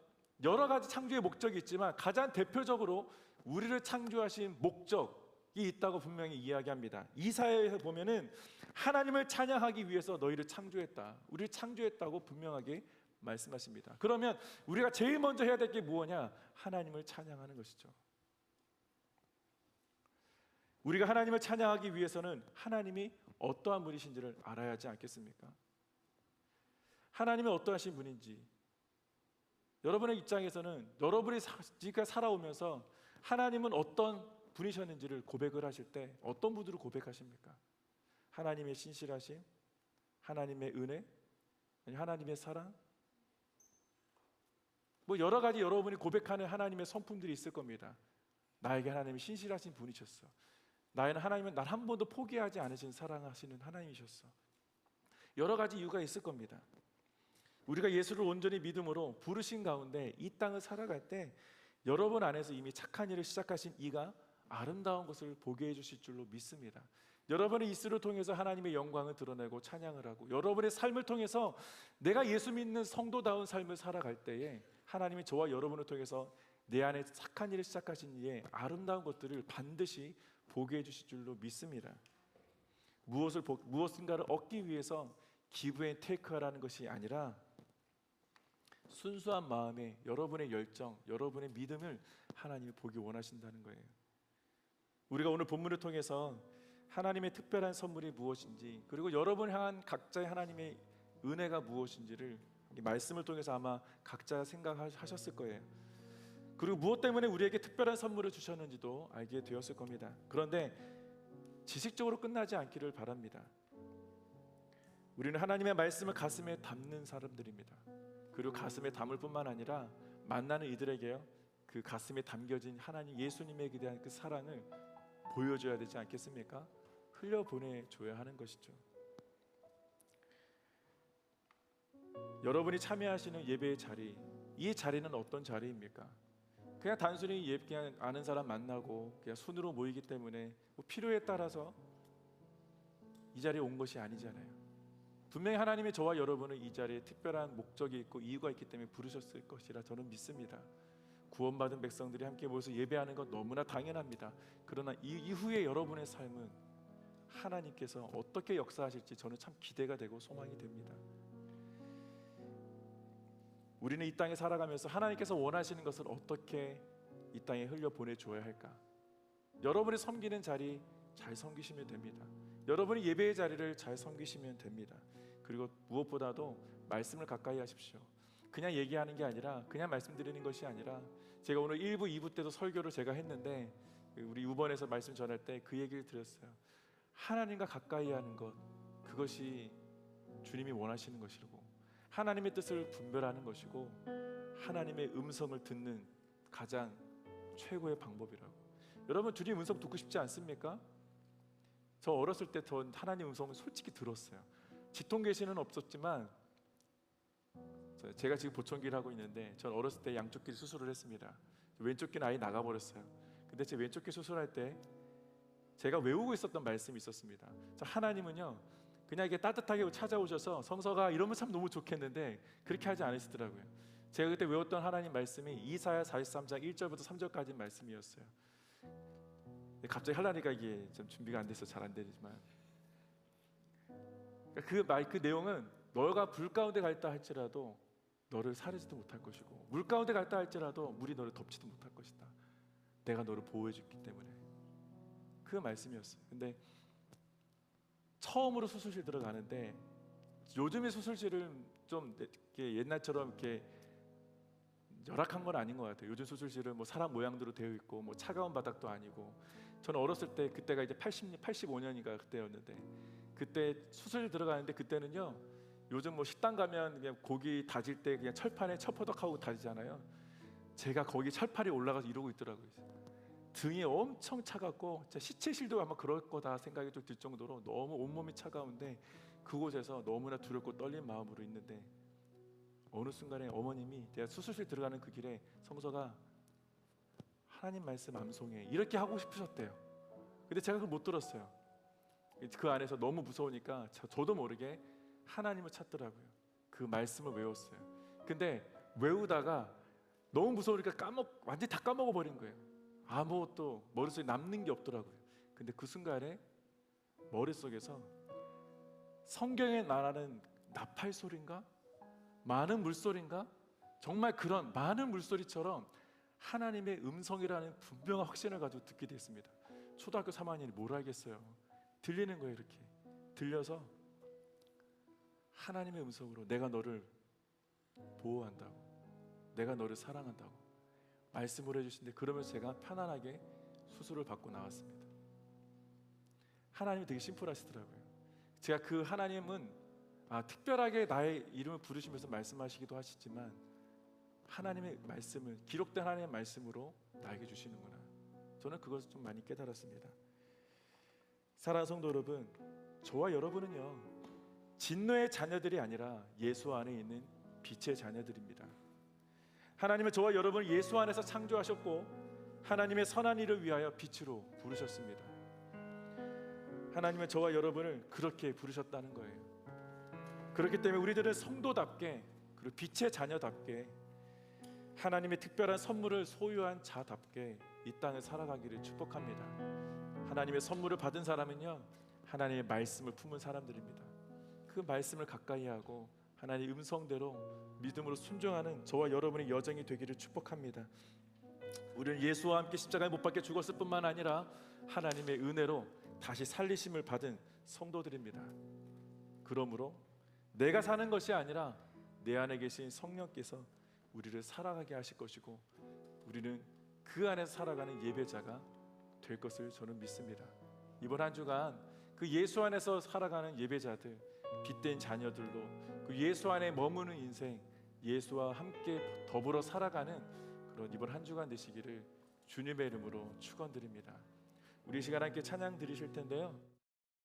여러 가지 창조의 목적이 있지만 가장 대표적으로 우리를 창조하신 목적이 있다고 분명히 이야기합니다. 이사야에서 보면은 하나님을 찬양하기 위해서 너희를 창조했다, 우리를 창조했다고 분명하게 말씀하십니다. 그러면 우리가 제일 먼저 해야 될 게 무엇이냐? 하나님을 찬양하는 것이죠. 우리가 하나님을 찬양하기 위해서는 하나님이 어떠한 분이신지를 알아야 하지 않겠습니까? 하나님이 어떠하신 분인지, 여러분의 입장에서는 여러분이 지금까지 살아오면서 하나님은 어떤 분이셨는지를 고백을 하실 때 어떤 분으로 고백하십니까? 하나님의 신실하심, 하나님의 은혜, 하나님의 사랑, 뭐 여러 가지 여러분이 고백하는 하나님의 성품들이 있을 겁니다. 나에게 하나님이 신실하신 분이셨어. 나에는 하나님은 날 한 번도 포기하지 않으신 사랑하시는 하나님이셨어. 여러 가지 이유가 있을 겁니다. 우리가 예수를 온전히 믿음으로 부르신 가운데 이 땅을 살아갈 때 여러분 안에서 이미 착한 일을 시작하신 이가 아름다운 것을 보게 해주실 줄로 믿습니다. 여러분의 입술을 통해서 하나님의 영광을 드러내고 찬양을 하고, 여러분의 삶을 통해서 내가 예수 믿는 성도다운 삶을 살아갈 때에 하나님이 저와 여러분을 통해서 내 안에 착한 일을 시작하신 이의 아름다운 것들을 반드시 보게 해주실 줄로 믿습니다. 무엇인가를 얻기 위해서 give and take하라는 것이 아니라 순수한 마음에 여러분의 열정, 여러분의 믿음을 하나님이 보기 원하신다는 거예요. 우리가 오늘 본문을 통해서 하나님의 특별한 선물이 무엇인지, 그리고 여러분을 향한 각자의 하나님의 은혜가 무엇인지를 이 말씀을 통해서 아마 각자 생각하셨을 거예요. 그리고 무엇 때문에 우리에게 특별한 선물을 주셨는지도 알게 되었을 겁니다. 그런데 지식적으로 끝나지 않기를 바랍니다. 우리는 하나님의 말씀을 가슴에 담는 사람들입니다. 그리고 가슴에 담을 뿐만 아니라 만나는 이들에게요, 그 가슴에 담겨진 하나님 예수님에 대한 그 사랑을 보여줘야 되지 않겠습니까? 흘려보내줘야 하는 것이죠. 여러분이 참여하시는 예배의 자리, 이 자리는 어떤 자리입니까? 그냥 단순히 그냥 아는 사람 만나고 그냥 순으로 모이기 때문에 뭐 필요에 따라서 이 자리에 온 것이 아니잖아요. 분명히 하나님이 저와 여러분을 이 자리에 특별한 목적이 있고 이유가 있기 때문에 부르셨을 것이라 저는 믿습니다. 구원받은 백성들이 함께 모여서 예배하는 건 너무나 당연합니다. 그러나 이후에 여러분의 삶은 하나님께서 어떻게 역사하실지 저는 참 기대가 되고 소망이 됩니다. 우리는 이 땅에 살아가면서 하나님께서 원하시는 것을 어떻게 이 땅에 흘려보내줘야 할까? 여러분이 섬기는 자리 잘 섬기시면 됩니다. 여러분이 예배의 자리를 잘 섬기시면 됩니다. 그리고 무엇보다도 말씀을 가까이 하십시오. 그냥 얘기하는 게 아니라, 그냥 말씀드리는 것이 아니라, 제가 오늘 1부, 2부 때도 설교를 제가 했는데 우리 우번에서 말씀 전할 때 그 얘기를 드렸어요. 하나님과 가까이 하는 것, 그것이 주님이 원하시는 것이고 하나님의 뜻을 분별하는 것이고 하나님의 음성을 듣는 가장 최고의 방법이라고. 여러분, 주님 음성 듣고 싶지 않습니까? 저 어렸을 때 전 하나님 음성을 솔직히 들었어요. 지통계시는 없었지만 제가 지금 보청기를 하고 있는데 전 어렸을 때 양쪽 귀 수술을 했습니다. 왼쪽 귀는 아예 나가버렸어요. 근데 제 왼쪽 귀 수술할 때 제가 외우고 있었던 말씀이 있었습니다. 하나님은요, 그냥 이게 따뜻하게 찾아오셔서 성서가 이러면 참 너무 좋겠는데 그렇게 하지 않으시더라고요. 제가 그때 외웠던 하나님 말씀이 이사야 43장 1절부터 3절까지 말씀이었어요. 갑자기 하려니까 이게 좀 준비가 안 돼서 잘 안 되지만, 그 내용은 너가 불 가운데 가 있다 할지라도 너를 사르지도 못할 것이고 물 가운데 가 있다 할지라도 물이 너를 덮지도 못할 것이다. 내가 너를 보호해 주기 때문에. 그 말씀이었어요. 근데 처음으로 수술실 들어가는데, 요즘의 수술실은 좀 이렇게 옛날처럼 이렇게 열악한 건 아닌 것 같아요. 요즘 수술실은 뭐 사람 모양대로 되어 있고 뭐 차가운 바닥도 아니고. 저는 어렸을 때 그때가 이제 85년인가 그때였는데, 그때 수술실 들어가는데 그때는요, 요즘 뭐 식당 가면 그냥 고기 다질 때 그냥 철판에 첩퍼덕하고 다지잖아요. 제가 거기 철판에 올라가서 이러고 있더라고요. 등이 엄청 차갑고 시체실도 아마 그럴 거다 생각이 좀 들 정도로 너무 온몸이 차가운데 그곳에서 너무나 두렵고 떨린 마음으로 있는데, 어느 순간에 어머님이 제가 수술실 들어가는 그 길에 성서가 하나님 말씀 암송해 이렇게 하고 싶으셨대요. 근데 제가 그걸 못 들었어요. 그 안에서 너무 무서우니까 저도 모르게 하나님을 찾더라고요. 그 말씀을 외웠어요. 근데 외우다가 너무 무서우니까 완전히 다 까먹어 버린 거예요. 아무것도 머릿속에 남는 게 없더라고요. 근데 그 순간에 머릿속에서 성경에 말하는 나팔 소리인가? 많은 물소리인가? 정말 그런 많은 물소리처럼 하나님의 음성이라는 분명한 확신을 가지고 듣게 됐습니다. 초등학교 3학년이 뭘 알겠어요. 들리는 거예요. 이렇게 들려서 하나님의 음성으로 내가 너를 보호한다고, 내가 너를 사랑한다고 말씀을 해주시는데, 그러면서 제가 편안하게 수술을 받고 나왔습니다. 하나님이 되게 심플하시더라고요. 제가 그 하나님은 특별하게 나의 이름을 부르시면서 말씀하시기도 하시지만 하나님의 말씀을, 기록된 하나님의 말씀으로 나에게 주시는구나. 저는 그것을 좀 많이 깨달았습니다. 사랑하는 성도 여러분, 저와 여러분은요 진노의 자녀들이 아니라 예수 안에 있는 빛의 자녀들입니다. 하나님은 저와 여러분을 예수 안에서 창조하셨고 하나님의 선한 일을 위하여 빛으로 부르셨습니다. 하나님은 저와 여러분을 그렇게 부르셨다는 거예요. 그렇기 때문에 우리들은 성도답게, 그리고 빛의 자녀답게, 하나님의 특별한 선물을 소유한 자답게 이 땅을 살아가기를 축복합니다. 하나님의 선물을 받은 사람은요 하나님의 말씀을 품은 사람들입니다. 그 말씀을 가까이 하고 하나님의 음성대로 믿음으로 순종하는 저와 여러분의 여정이 되기를 축복합니다. 우리는 예수와 함께 십자가에 못 박혀 죽었을 뿐만 아니라 하나님의 은혜로 다시 살리심을 받은 성도들입니다. 그러므로 내가 사는 것이 아니라 내 안에 계신 성령께서 우리를 살아가게 하실 것이고 우리는 그 안에서 살아가는 예배자가 될 것을 저는 믿습니다. 이번 한 주간 그 예수 안에서 살아가는 예배자들, 빛된 자녀들로 그 예수 안에 머무는 인생, 예수와 함께 더불어 살아가는 그런 이번 한 주간 되시기를 주님의 이름으로 축원드립니다. 우리 시간 함께 찬양 드리실 텐데요.